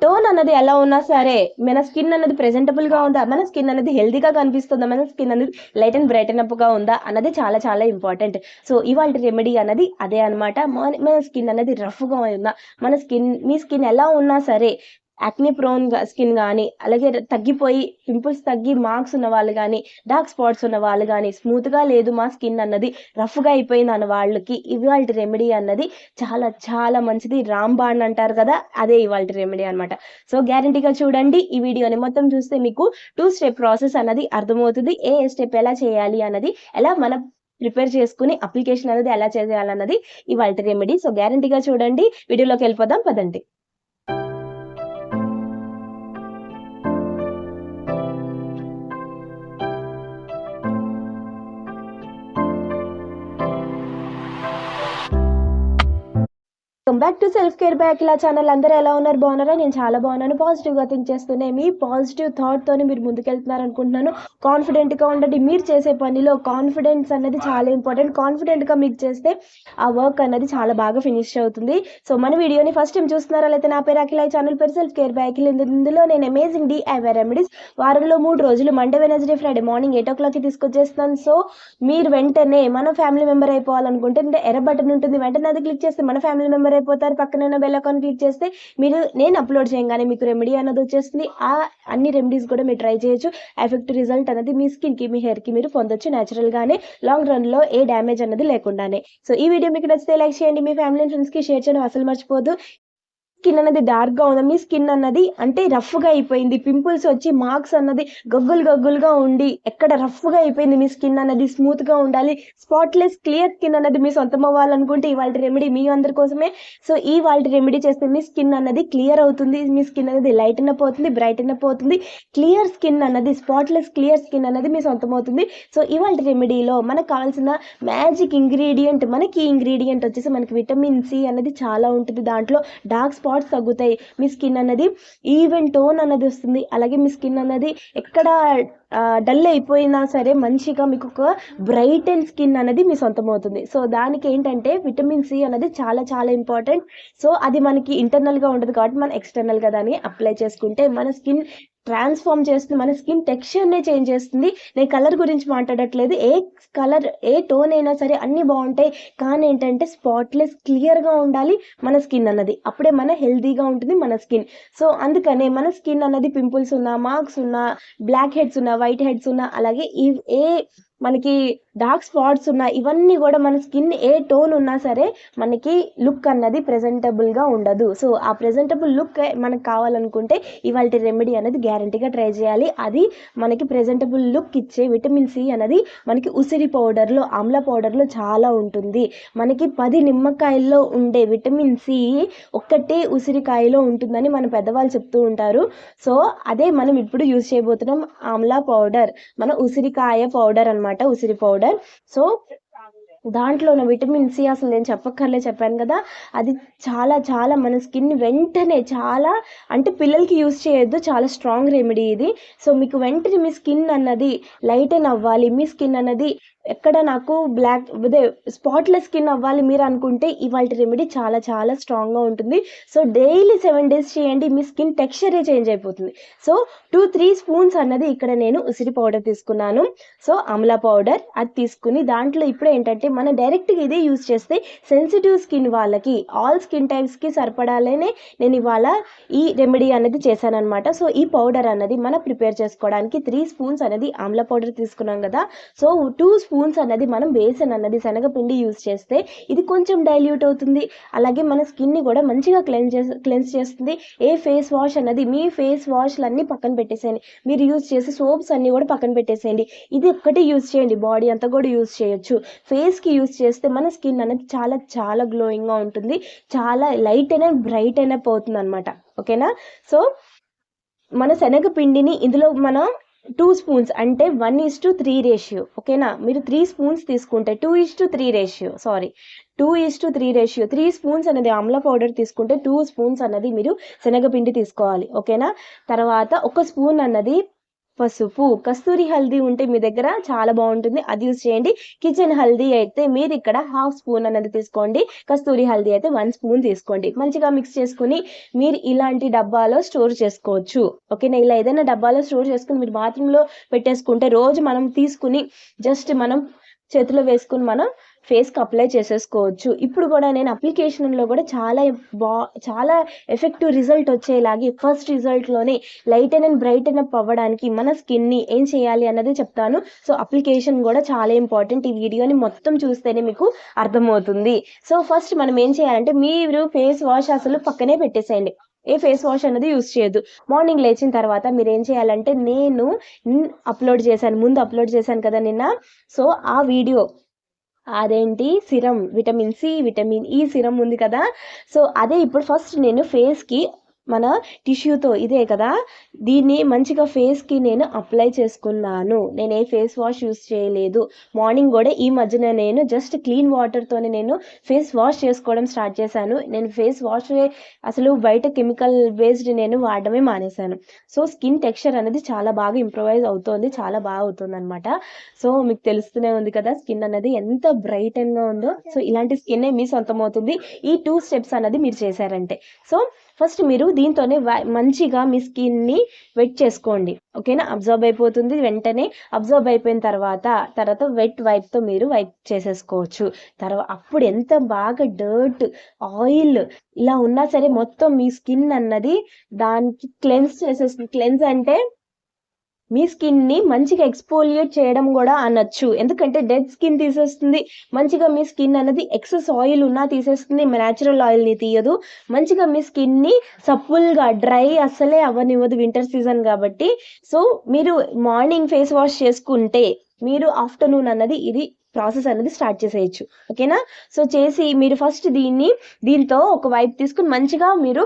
Tone అన్నది ఎలా ఉన్నా సరే మన స్కిన్ అనేది ప్రెజెంటబుల్ గా ఉందా, మన స్కిన్ అనేది హెల్దీగా కనిపిస్తుందా, మన స్కిన్ అనేది లైట్ అండ్ బ్రైటన్ అప్ గా ఉందా అన్నది చాలా చాలా ఇంపార్టెంట్. సో ఇవాళ రెమెడీ అన్నది అదే అనమాట. మన స్కిన్ అనేది రఫ్ గా ఉందా, మీ స్కిన్ ఎలా ఉన్నా సరే, యాక్ని ప్రోన్ స్కిన్ కానీ, అలాగే తగ్గిపోయి పింపుల్స్ తగ్గి మార్క్స్ ఉన్న వాళ్ళు కానీ, డార్క్ స్పాట్స్ ఉన్న వాళ్ళు కానీ, స్మూత్ గా లేదు మా స్కిన్ అన్నది రఫ్ గా అయిపోయింది అన్న వాళ్ళకి ఇవాళ రెమెడీ అన్నది చాలా చాలా మంచిది. రాంబాణ్ అంటారు కదా, అదే ఇవాళ రెమెడీ అనమాట. సో గ్యారంటీగా చూడండి ఈ వీడియోని మొత్తం చూస్తే మీకు 2 స్టెప్ ప్రాసెస్ అన్నది అర్థమవుతుంది. ఏ స్టెప్ ఎలా చేయాలి అన్నది, ఎలా మనం ప్రిపేర్ చేసుకుని అప్లికేషన్ అనేది ఎలా చేయాలన్నది ఇవాళ రెమెడీ. సో గ్యారంటీగా చూడండి. వీడియోలోకి వెళ్ళిపోదాం పదండి. Welcome back to self care back ఇలా ఛానల్. అందరూ ఎలా ఉన్నారు, బాగున్నారా? నేను చాలా బాగున్నాను. పాజిటివ్గా థింక్ చేస్తూనే మీ పాజిటివ్ థాట్తోని మీరు ముందుకెళ్తున్నారు అనుకుంటున్నాను. కాన్ఫిడెంట్గా ఉండండి. మీరు చేసే పనిలో కాన్ఫిడెన్స్ అనేది చాలా ఇంపార్టెంట్. కాన్ఫిడెంట్గా మీకు చేస్తే ఆ వర్క్ అనేది చాలా బాగా ఫినిష్ అవుతుంది. సో మన వీడియోని ఫస్ట్ టైం చూస్తున్నారా అయితే నా పేరు అఖిల, ఈ ఛానల్ పేరు సెల్ఫ్ కేర్ బ్యాక్. ఇందులో నేను అమేజింగ్ DIY రెమెడీస్ వారంలో 3 రోజులు మండే, వెనస్డే, ఫ్రైడే మార్నింగ్ 8 o'clockకి తీసుకొచ్చేస్తున్నాను. సో మీరు వెంటనే మన ఫ్యామిలీ మెంబర్ అయిపోవాలనుకుంటే ఎర్ర బటన్ ఉంటుంది, వెంటనే అది క్లిక్ చేస్తే మన ఫ్యామిలీ మెంబర్ అయిపోతారు. పక్కన బెల్ ఐకాన్ క్లిక్ చేస్తే నేను అప్లోడ్ చేయగానే మీకు రెమెడీ అన్నది వచ్చేస్తుంది. ఆ అన్ని రెమెడీస్ కూడా మీరు ట్రై చేయొచ్చు. ఎఫెక్టివ్ రిజల్ట్ అనేది మీ స్కిన్ కి, మీ హెయిర్ కి మీరు పొందొచ్చు న్యాచురల్ గానే, లాంగ్ రన్ లో ఏ డ్యామేజ్ అన్నది లేకుండానే. సో ఈ వీడియో మీకు నచ్చితే లైక్ చేయండి, మీ ఫ్యామిలీ అండ్ ఫ్రెండ్స్ కి షేర్ చేయడం అసలు మర్చిపోద్దు. స్కిన్ అన్నది డార్క్ గా ఉంది, మీ స్కిన్ అన్నది అంటే రఫ్ గా అయిపోయింది, పింపుల్స్ వచ్చి మార్క్స్ అన్నది గగ్గులుగా ఉండి ఎక్కడ రఫ్ గా అయిపోయింది, మీ స్కిన్ అన్నది స్మూత్ గా ఉండాలి, స్పాట్లెస్ క్లియర్ స్కిన్ అన్నది మీ సొంతం అవ్వాలనుకుంటే ఇవాళ రెమెడీ మీ అందరి కోసమే. సో ఈ వాళ్ళ రెమెడీ చేస్తే మీ స్కిన్ అన్నది క్లియర్ అవుతుంది, మీ స్కిన్ అనేది లైటన్ అప్ అవుతుంది, బ్రైటన్ అప్ అవుతుంది, క్లియర్ స్కిన్ అన్నది, స్పాట్లెస్ క్లియర్ స్కిన్ అన్నది మీ సొంతం అవుతుంది. సో ఇవాళ రెమెడీలో మనకు కావాల్సిన మ్యాజిక్ ఇంగ్రీడియంట్, మనకి ఇంగ్రీడియంట్ వచ్చేసి మనకి విటమిన్ సి అన్నది చాలా ఉంటుంది. దాంట్లో డార్క్ స్పాట్స్ తగ్గుతాయి, మీ స్కిన్ అన్నది ఈవెన్ టోన్ అన్నది వస్తుంది, అలాగే మీ స్కిన్ అన్నది ఎక్కడ డల్ అయిపోయినా సరే మంచిగా మీకు ఒక బ్రైట్ అండ్ స్కిన్ అనేది మీ సొంతం అవుతుంది. సో దానికి ఏంటంటే విటమిన్ సి అనేది చాలా చాలా ఇంపార్టెంట్. సో అది మనకి ఇంటర్నల్ గా ఉండదు కాబట్టి మనం ఎక్స్టర్నల్ గా దాన్ని అప్లై చేసుకుంటే మన స్కిన్ ట్రాన్స్ఫార్మ్ చేస్తుంది, మన స్కిన్ టెక్స్చర్నే చేంజ్ చేస్తుంది. నేను కలర్ గురించి మాట్లాడట్లేదు, ఏ కలర్ ఏ టోన్ అయినా సరే అన్నీ బాగుంటాయి, కానీ ఏంటంటే స్పాట్లెస్ క్లియర్గా ఉండాలి మన స్కిన్ అన్నది, అప్పుడే మన హెల్తీగా ఉంటుంది మన స్కిన్. సో అందుకనే మన స్కిన్ అన్నది పింపుల్స్ ఉన్నా, మార్క్స్ ఉన్నా, బ్లాక్ హెడ్స్ ఉన్నా, వైట్ హెడ్స్ ఉన్నా, అలాగే ఏ మనకి డార్క్ స్పాట్స్ ఉన్నా, ఇవన్నీ కూడా మన స్కిన్ ఏ టోన్ ఉన్నా సరే మనకి లుక్ అన్నది ప్రెజెంటబుల్గా ఉండదు. సో ఆ ప్రెజెంటబుల్ లుక్ మనకు కావాలనుకుంటే ఇవాళ రెమెడీ అనేది గ్యారంటీగా ట్రై చేయాలి. అది మనకి ప్రెజెంటబుల్ లుక్ ఇచ్చే విటమిన్ సి అనేది మనకి ఉసిరి పౌడర్లో, ఆమ్లా పౌడర్లో చాలా ఉంటుంది. మనకి 10 నిమ్మకాయల్లో ఉండే విటమిన్ సి ఒక్కటే ఉసిరికాయలో ఉంటుందని మన పెద్దవాళ్ళు చెప్తూ ఉంటారు. సో అదే మనం ఇప్పుడు యూజ్ చేయబోతున్నాం, ఆమ్లా పౌడర్, మన ఉసిరికాయ పౌడర్ అనమాట, ఉసిరి పౌడర్. సో దాంట్లో ఉన్న విటమిన్ సి అసలు నేను చెప్పాను కదా, అది చాలా చాలా మన స్కిన్ వెంటనే చాలా, అంటే పిల్లలకి యూజ్ చేయొద్దు, చాలా స్ట్రాంగ్ రెమెడీ ఇది. సో మీకు వెంటనే మీ స్కిన్ అన్నది లైటన్ అవ్వాలి, మీ స్కిన్ అన్నది ఎక్కడ నాకు బ్లాక్ అదే స్పాట్లెస్ స్కిన్ అవ్వాలి మీరు అనుకుంటే ఇవాళ రెమెడీ చాలా చాలా స్ట్రాంగ్గా ఉంటుంది. సో డైలీ 7 days చేయండి, మీ స్కిన్ టెక్స్చరే చేంజ్ అయిపోతుంది. సో 2-3 స్పూన్స్ అన్నది ఇక్కడ నేను ఉసిరి పౌడర్ తీసుకున్నాను. సో ఆమ్లా పౌడర్ అది తీసుకుని దాంట్లో ఇప్పుడు ఏంటంటే మనం డైరెక్ట్గా ఇదే యూజ్ చేస్తే సెన్సిటివ్ స్కిన్ వాళ్ళకి, ఆల్ స్కిన్ టైప్స్కి సరిపడాలనే నేను ఇవాళ ఈ రెమెడీ అనేది చేశాను అనమాట. సో ఈ పౌడర్ అన్నది మనం ప్రిపేర్ చేసుకోవడానికి 3 స్పూన్స్ అనేది ఆమ్లా పౌడర్ తీసుకున్నాం కదా, సో 2 స్పూన్స్ అన్నది మనం బేసన్ అన్నది శనగపిండి యూజ్ చేస్తే ఇది కొంచెం డైల్యూట్ అవుతుంది, అలాగే మన స్కిన్ని కూడా మంచిగా క్లెన్స్ చేస్తుంది. ఏ ఫేస్ వాష్ అన్నది, మీ ఫేస్ వాష్లు అన్నీ పక్కన పెట్టేసేయండి, మీరు యూజ్ చేసే సోప్స్ అన్నీ కూడా పక్కన పెట్టేసేయండి, ఇది ఒక్కటి యూజ్ చేయండి, బాడీ అంతా కూడా యూజ్ చేయొచ్చు. ఫేస్కి యూజ్ చేస్తే మన స్కిన్ అనేది చాలా చాలా గ్లోయింగ్గా ఉంటుంది, చాలా లైట్ అయినా బ్రైట్ అయినా పోతుంది అనమాట. ఓకేనా? సో మన శనగపిండిని ఇందులో మనం 2 స్పూన్స్ అంటే 1:3 రేషియో. ఓకేనా? మీరు 3 స్పూన్స్ తీసుకుంటే 2:3 రేషియో, 2:3 రేషియో, 3 స్పూన్స్ అనేది ఆమ్లా పౌడర్ తీసుకుంటే 2 స్పూన్స్ అన్నది మీరు శనగపిండి తీసుకోవాలి. ఓకేనా? తర్వాత 1 స్పూన్ అన్నది పసుపు, కస్తూరి హల్దీ ఉంటే మీ దగ్గర చాలా బాగుంటుంది, అది యూస్ చేయండి. కిచెన్ హల్దీ అయితే మీరు ఇక్కడ 1/2 స్పూన్ అనేది తీసుకోండి, కస్తూరి హల్దీ అయితే 1 స్పూన్ తీసుకోండి. మంచిగా మిక్స్ చేసుకుని మీరు ఇలాంటి డబ్బాలో స్టోర్ చేసుకోవచ్చు. ఓకేనా, ఇలా ఏదైనా డబ్బాలో స్టోర్ చేసుకుని మీరు బాత్రూంలో పెట్టేసుకుంటే రోజు మనం తీసుకుని జస్ట్ మనం చేతిలో వేసుకుని మనం ఫేస్కి అప్లై చేసేసుకోవచ్చు. ఇప్పుడు కూడా నేను అప్లికేషన్లో కూడా చాలా ఎఫెక్టివ్ రిజల్ట్ వచ్చేలాగి ఫస్ట్ రిజల్ట్లోనే లైటన్ అండ్ బ్రైటన్ అప్ అవ్వడానికి మన స్కిన్ని ఏం చేయాలి అన్నది చెప్తాను. సో అప్లికేషన్ కూడా చాలా ఇంపార్టెంట్, ఈ వీడియోని మొత్తం చూస్తేనే మీకు అర్థమవుతుంది. సో ఫస్ట్ మనం ఏం చేయాలంటే మీరు ఫేస్ వాష్ అసలు పక్కనే పెట్టేసేయండి, ఏ ఫేస్ వాష్ అనేది యూస్ చేయొద్దు. మార్నింగ్ లేచిన తర్వాత మీరు ఏం చేయాలంటే నేను ముందు అప్లోడ్ చేశాను కదా నిన్న, సో ఆ వీడియో అదేంటి serum, vitamin C vitamin E serum ఉంది కదా, సో అదే ఇప్పుడు ఫస్ట్ నేను ఫేస్కి మన టిష్యూతో ఇదే కదా, దీన్ని మంచిగా ఫేస్కి నేను అప్లై చేసుకున్నాను. నేను ఏ ఫేస్ వాష్ యూస్ చేయలేదు. మార్నింగ్ కూడా ఈ మధ్యన నేను జస్ట్ క్లీన్ వాటర్తోనే నేను ఫేస్ వాష్ చేసుకోవడం స్టార్ట్ చేశాను. నేను ఫేస్ వాష్ అసలు బయట కెమికల్ బేస్డ్ నేను వాడడమే మానేశాను. సో స్కిన్ టెక్స్చర్ అనేది చాలా బాగా ఇంప్రూవైజ్ అవుతుంది, చాలా బాగా అవుతుంది అనమాట. సో మీకు తెలుస్తూనే ఉంది కదా స్కిన్ అనేది ఎంత బ్రైటన్గా ఉందో. సో ఇలాంటి స్కిన్నే మీ సొంతం అవుతుంది ఈ 2 స్టెప్స్ అనేది మీరు చేశారంటే. సో ఫస్ట్ మీరు దీంతోనే మంచిగా మీ స్కిన్ని వెట్ చేసుకోండి. ఓకేనా, అబ్జర్వ్ అయిపోతుంది వెంటనే. అబ్జర్వ్ అయిపోయిన తర్వాత వెట్ వైప్తో మీరు వైప్ చేసేసుకోవచ్చు. అప్పుడు ఎంత బాగా డర్ట్ ఆయిల్ ఇలా ఉన్నా సరే మొత్తం మీ స్కిన్ అన్నది దానికి క్లెన్స్ అంటే మీ స్కిన్ని మంచిగా ఎక్స్ఫోలియేట్ చేయడం కూడా అనొచ్చు. ఎందుకంటే డెడ్ స్కిన్ తీసేస్తుంది, మంచిగా మీ స్కిన్ అనేది ఎక్సెస్ ఆయిల్ ఉన్నా తీసేస్తుంది, న్యాచురల్ ఆయిల్ని తీయదు. మంచిగా మీ స్కిన్ని సప్పుల్గా డ్రై అస్సలే అవ్వనివ్వదు వింటర్ సీజన్ కాబట్టి. సో మీరు మార్నింగ్ ఫేస్ వాష్ చేసుకుంటే మీరు ఆఫ్టర్నూన్ అన్నది ఇది ప్రాసెస్ అనేది స్టార్ట్ చేసేయచ్చు. ఓకేనా, సో చేసి మీరు ఫస్ట్ దీంతో ఒక వైప్ తీసుకుని మంచిగా మీరు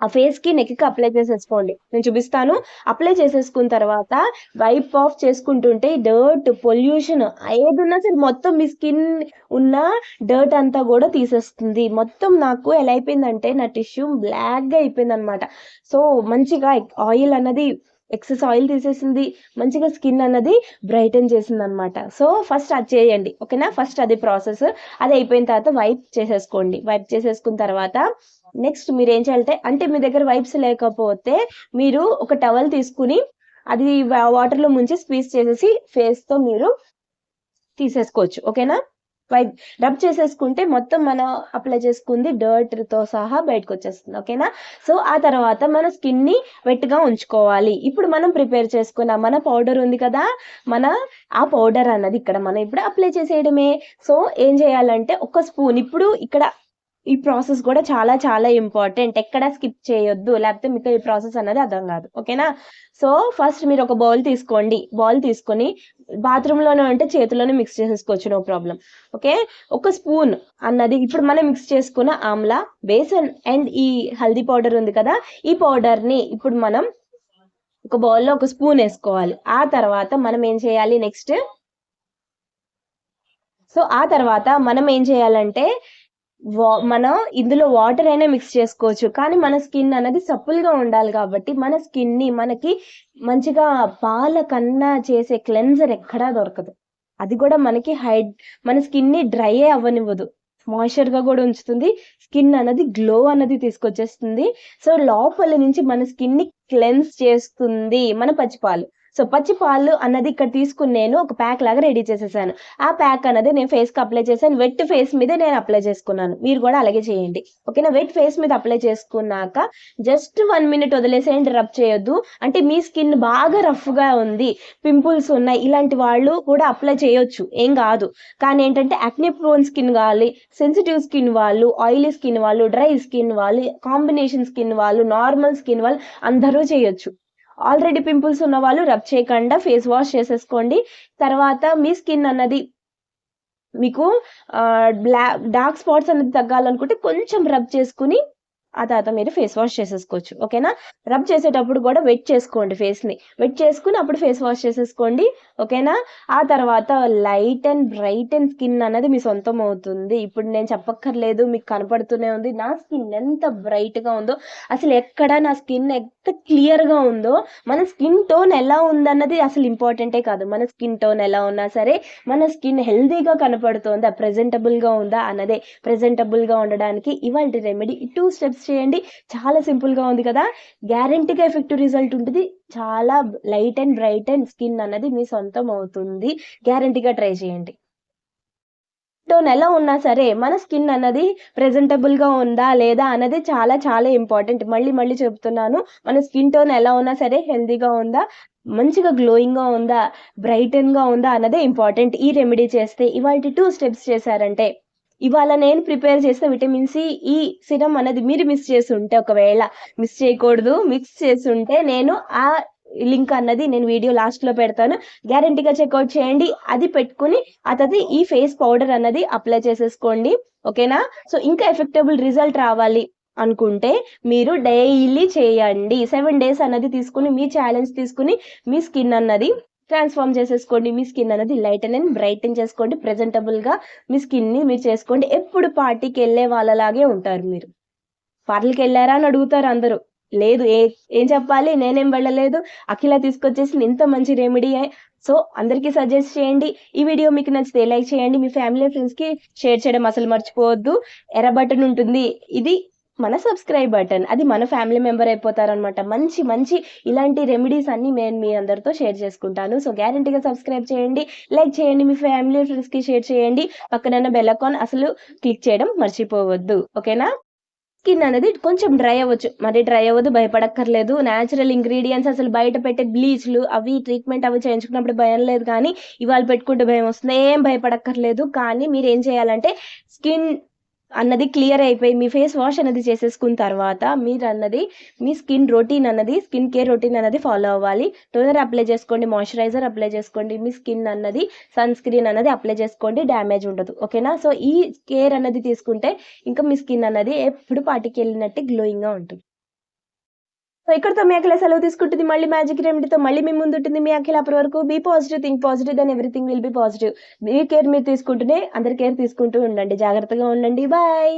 ఆ ఫేస్కి నెక్కి అప్లై చేసేసుకోండి. నేను చూపిస్తాను. అప్లై చేసేసుకున్న తర్వాత వైప్ ఆఫ్ చేసుకుంటుంటే డర్ట్ పొల్యూషన్ ఏది ఉన్నా సరే మొత్తం మీ స్కిన్ ఉన్న డర్ట్ అంతా కూడా తీసేస్తుంది. మొత్తం నాకు ఎలా అయిపోయిందంటే నా టిష్యూ బ్లాక్గా అయిపోయింది అనమాట. సో మంచిగా ఆయిల్ అన్నది ఎక్సెస్ ఆయిల్ తీసేసింది, మంచిగా స్కిన్ అన్నది బ్రైటన్ చేసింది అనమాట. సో ఫస్ట్ అది చేయండి. ఓకేనా, ఫస్ట్ అది ప్రాసెస్. అది అయిపోయిన తర్వాత వైప్ చేసేసుకోండి. వైప్ చేసేసుకున్న తర్వాత నెక్స్ట్ మీరు ఏం చేయాలంటే, అంటే మీ దగ్గర వైప్స్ లేకపోతే మీరు ఒక టవల్ తీసుకుని అది వాటర్లో ముంచి స్క్వీజ్ చేసేసి ఫేస్తో మీరు తీసేసుకోవచ్చు. ఓకేనా, వైప్ రబ్ చేసేసుకుంటే మొత్తం మనం అప్లై చేసుకుంది డర్ట్తో సహా బయటకు వచ్చేస్తుంది. ఓకేనా, సో ఆ తర్వాత మన స్కిన్ని వెట్గా ఉంచుకోవాలి. ఇప్పుడు మనం ప్రిపేర్ చేసుకున్న మన పౌడర్ ఉంది కదా, ఆ పౌడర్ అన్నది ఇక్కడ మనం ఇప్పుడు అప్లై చేసేయడమే. సో ఏం చేయాలంటే ఒక స్పూన్, ఇప్పుడు ఇక్కడ ఈ ప్రాసెస్ కూడా చాలా చాలా ఇంపార్టెంట్, ఎక్కడ స్కిప్ చేయొద్దు, లేకపోతే మీకు ఈ ప్రాసెస్ అన్నది అర్థం కాదు. ఓకేనా, సో ఫస్ట్ మీరు ఒక బౌల్ తీసుకోండి. బౌల్ తీసుకొని బాత్రూంలోనే ఉంటే చేతిలోనే మిక్స్ చేసేసుకోవచ్చు, నో ప్రాబ్లం. ఓకే, ఒక స్పూన్ అన్నది ఇప్పుడు మనం మిక్స్ చేసుకున్న ఆమ్లా, బేసన్ అండ్ ఈ హల్దీ పౌడర్ ఉంది కదా, ఈ పౌడర్ని ఇప్పుడు మనం ఒక బౌల్లో ఒక స్పూన్ వేసుకోవాలి. ఆ తర్వాత మనం ఏం చేయాలి నెక్స్ట్, సో ఆ తర్వాత మనం ఏం చేయాలంటే మనం ఇందులో వాటర్ అయినా మిక్స్ చేసుకోవచ్చు, కానీ మన స్కిన్ అనేది సప్పుల్గా ఉండాలి కాబట్టి మన స్కిన్ని మనకి మంచిగా పాల కన్నా చేసే క్లెన్జర్ ఎక్కడా దొరకదు. అది కూడా మనకి మన స్కిన్ని డ్రై అవ్వనివ్వదు, మాయిశ్చర్గా కూడా ఉంచుతుంది. స్కిన్ అనేది గ్లో అనేది తీసుకొచ్చేస్తుంది. సో లోపల నుంచి మన స్కిన్ని క్లెన్స్ చేస్తుంది మన పచ్చిపాలు. సో పచ్చి పాలు అన్నది ఇక్కడ తీసుకుని నేను ఒక ప్యాక్ లాగా రెడీ చేసేసాను. ఆ ప్యాక్ అన్నది నేను ఫేస్కి అప్లై చేశాను. వెట్ ఫేస్ మీద నేను అప్లై చేసుకున్నాను, మీరు కూడా అలాగే చేయండి. ఓకేనా, వెట్ ఫేస్ మీద అప్లై చేసుకున్నాక జస్ట్ 1 minute వదిలేసేయండి, రబ్ చేయొద్దు. అంటే మీ స్కిన్ బాగా రఫ్గా ఉంది, పింపుల్స్ ఉన్నాయి, ఇలాంటి వాళ్ళు కూడా అప్లై చేయొచ్చు, ఏం కాదు. కానీ ఏంటంటే యాక్నే ప్రోన్ స్కిన్ కావాలి, సెన్సిటివ్ స్కిన్ వాళ్ళు, ఆయిలీ స్కిన్ వాళ్ళు, డ్రై స్కిన్ వాళ్ళు, కాంబినేషన్ స్కిన్ వాళ్ళు, నార్మల్ స్కిన్ వాళ్ళు అందరూ చేయొచ్చు. ఆల్రెడీ పింపుల్స్ ఉన్న వాళ్ళు రబ్ చేయకుండా ఫేస్ వాష్ చేసేసుకోండి. తర్వాత మీ స్కిన్ అన్నది మీకు డార్క్ స్పాట్స్ అనేది తగ్గాలనుకుంటే కొంచెం రబ్ చేసుకుని ఆ తర్వాత మీరు ఫేస్ వాష్ చేసేసుకోవచ్చు. ఓకేనా, రబ్ చేసేటప్పుడు కూడా వెట్ చేసుకోండి, ఫేస్ని వెట్ చేసుకుని అప్పుడు ఫేస్ వాష్ చేసేసుకోండి. ఓకేనా, ఆ తర్వాత light and bright and skin అనేది మీ సొంతం అవుతుంది. ఇప్పుడు నేను చెప్పక్కర్లేదు, మీకు కనపడుతూనే ఉంది నా స్కిన్ ఎంత బ్రైట్గా ఉందో. అసలు నా స్కిన్ ఎక్కడ క్లియర్‌గా ఉందో, మన స్కిన్ టోన్ ఎలా ఉందన్నది అసలు ఇంపార్టెంటే కాదు. మన స్కిన్ టోన్ ఎలా ఉన్నా సరే, మన స్కిన్ హెల్తీగా కనపడుతోందా, ప్రెజెంటబుల్‌గా ఉందా అన్నదే. ప్రెజెంటబుల్‌గా ఉండడానికి ఇవాల్టి రెమెడీ 2 స్టెప్స్ చేయండి. చాలా సింపుల్‌గా ఉంది కదా! గ్యారంటీగా ఎఫెక్టివ్ రిజల్ట్ ఉంటది. చాలా light and bright and skin అన్నది మీ సొంతం అవుతుంది. గ్యారంటీగా ట్రై చేయండి. టోన్ ఎలా ఉన్నా సరే, మన స్కిన్ అన్నది ప్రెజెంటబుల్‌గా ఉందా? లేదా? అన్నది చాలా చాలా ఇంపార్టెంట్. మళ్ళీ మళ్ళీ చెప్తున్నాను. మన స్కిన్ టోన్ ఎలా ఉన్నా సరే హెల్తీగా ఉందా? మంచిగా గ్లోయింగ్‌గా ఉందా? బ్రైటన్‌గా ఉందా? అన్నదే ఇంపార్టెంట్. ఈ రెమెడీ చేస్తే ఇవాల్టి 2 స్టెప్స్ చేశారంటే, ఇవాళ నేను ప్రిపేర్ చేసిన విటమిన్ సి, ఈ సిరమ్ అనేది మీరు మిస్ చేసుంటే ఒకవేళ మిస్ చేయకూడదు. మిక్స్ చేసుంటే నేను ఆ లింక్ అన్నది నేను వీడియో లాస్ట్‌లో పెడతాను. గ్యారంటీగా చెక్‌ఔట్ చేయండి. అది పెట్టుకొని ఆ తర్వాత ఈ ఫేస్ పౌడర్ అన్నది అప్లై చేసేసుకోండి. ఓకేనా? సో, ఇంకా ఎఫెక్టబుల్ రిజల్ట్ రావాలి అనుకుంటే మీరు డైలీ చేయండి. 7 డేస్ అన్నది తీసుకొని మీ ఛాలెంజ్ తీసుకొని మీ స్కిన్ అన్నది ట్రాన్స్‌ఫార్మ్ చేసేసుకోండి. మీ స్కిన్ అనేది లైటెన్ అండ్ బ్రైటన్ చేసుకోండి. ప్రెజెంటబుల్‌గా మీ స్కిన్‌ని మీరు చేసుకోండి. ఎప్పుడు పార్టీకెళ్ళే వాళ్ళలాగే ఉంటారు మీరు. పార్లర్‌కెళ్లారా అని అడుగుతారు అందరూ. లేదు ఏం చెప్పాలి? నేనేం వెళ్ళలేదు. అఖిల తీసుకొచ్చేసింది ఇంత మంచి రెమెడీయే. సో, అందరికీ సజెస్ట్ చేయండి. ఈ వీడియో మీకు నచ్చితే లైక్ చేయండి. మీ ఫ్యామిలీ, ఫ్రెండ్స్‌కి షేర్ చేయడం అసలు మర్చిపోవద్దు. ఎర్ర బటన్ ఉంటుంది. ఇది మన సబ్స్క్రైబ్ బటన్. అది మన ఫ్యామిలీ మెంబర్ అయిపోతారనమాట. మంచి మంచి ఇలాంటి రెమెడీస్ అన్నీ నేను మీ అందరితో షేర్ చేసుకుంటాను. సో, గ్యారంటీగా సబ్స్క్రైబ్ చేయండి. లైక్ చేయండి. మీ ఫ్యామిలీ, ఫ్రెండ్స్‌కి షేర్ చేయండి. పక్కనున్న బెల్ ఐకాన్ అసలు క్లిక్ చేయడం మర్చిపోవద్దు. ఓకేనా? స్కిన్ అనేది కొంచెం డ్రై అవ్వచ్చు. మరి డ్రై అవ్వదు, భయపడక్కర్లేదు. నేచురల్ ఇంగ్రీడియెంట్స్ అసలు బయట పెట్టే బ్లీచ్‌లు అవి ట్రీట్మెంట్ అవి చేయించుకున్నప్పుడు భయం లేదు కానీ, ఇవాళ పెట్టుకుంటే భయమొస్తుంది. ఏం భయపడక్కర్లేదు. కానీ మీరేం చేయాలంటే స్కిన్ అన్నది క్లియర్ అయిపోయి మీ ఫేస్ వాష్ అనేది చేసేసుకున్న తర్వాత మీరన్నది మీ స్కిన్ రొటీన్ అన్నది స్కిన్ కేర్ రొటీన్ అన్నది ఫాలో అవ్వాలి. టోనర్ అప్లై చేసుకోండి, మాయిశ్చరైజర్ అప్లై చేసుకోండి. మీ స్కిన్ అన్నది సన్ స్క్రీన్ అన్నది అప్లై చేసుకోండి. డ్యామేజ్ ఉండదు. ఓకేనా? సో, ఈ కేర్ అన్నది తీసుకుంటే ఇంకా మీ స్కిన్ అన్నది ఎప్పుడు పార్టీకెళ్ళినట్టే గ్లోయింగ్‌గా ఉంటుంది. సో, ఇక్కడితో మీ అఖిల సెలవు తీసుకుంటుంది. మళ్ళీ మ్యాజిక్ రెమెడీతో మళ్ళీ మీ ముందుంటుంది మీ అఖిల. అప్పటి వరకు be positive, think positive, then everything will be positive. మీ కేర్ మీరు తీసుకుంటూనే అందరి కేర్ తీసుకుంటూ ఉండండి. జాగ్రత్తగా ఉండండి. బాయ్.